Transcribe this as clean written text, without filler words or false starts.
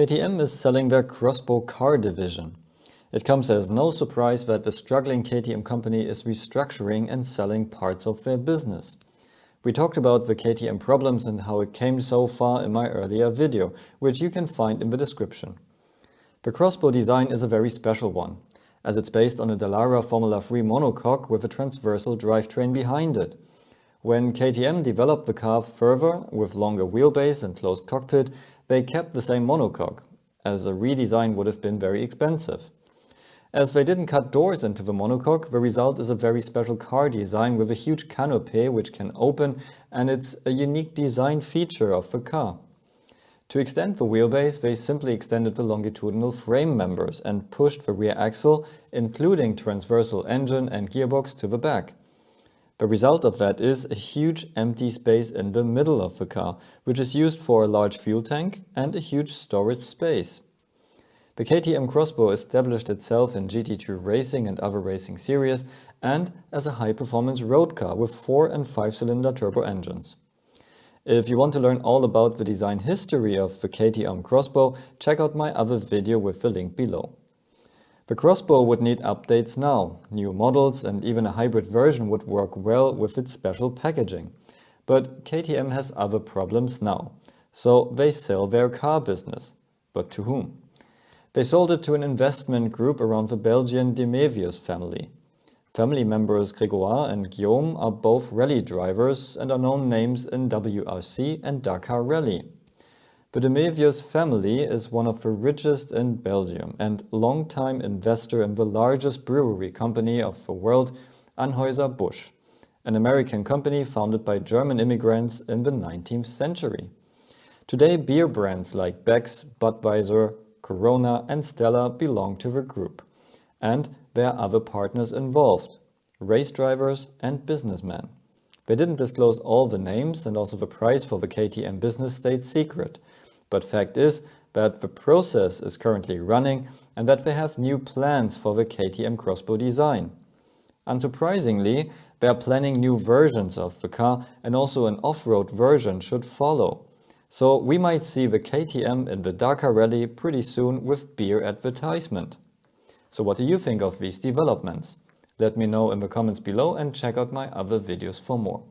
KTM is selling their X-Bow car division. It comes as no surprise that the struggling KTM company is restructuring and selling parts of their business. We talked about the KTM problems and how it came so far in my earlier video, which you can find in the description. The X-Bow design is a very special one, as it's based on a Dallara Formula 3 monocoque with a transversal drivetrain behind it. When KTM developed the car further, with longer wheelbase and closed cockpit, they kept the same monocoque, as a redesign would have been very expensive. As they didn't cut doors into the monocoque, the result is a very special car design with a huge canopy which can open, and it's a unique design feature of the car. To extend the wheelbase, they simply extended the longitudinal frame members and pushed the rear axle, including transversal engine and gearbox, to the back. The result of that is a huge empty space in the middle of the car, which is used for a large fuel tank and a huge storage space. The KTM X-Bow established itself in GT2 racing and other racing series and as a high-performance road car with 4- and 5-cylinder turbo engines. If you want to learn all about the design history of the KTM X-Bow, check out my other video with the link below. The X-Bow would need updates now. New models and even a hybrid version would work well with its special packaging. But KTM has other problems now, so they sell their car business. But to whom? They sold it to an investment group around the Belgian Demevius family. Family members Grégoire and Guillaume are both rally drivers and are known names in WRC and Dakar Rally. The Demevius family is one of the richest in Belgium and long-time investor in the largest brewery company of the world, Anheuser-Busch, an American company founded by German immigrants in the 19th century. Today, beer brands like Beck's, Budweiser, Corona and Stella belong to the group. And there are other partners involved, race drivers and businessmen. They didn't disclose all the names, and also the price for the KTM business stayed secret. But fact is that the process is currently running and that they have new plans for the KTM X-Bow design. Unsurprisingly, they are planning new versions of the car, and also an off-road version should follow. So we might see the KTM in the Dakar Rally pretty soon with beer advertisement. So what do you think of these developments? Let me know in the comments below and check out my other videos for more.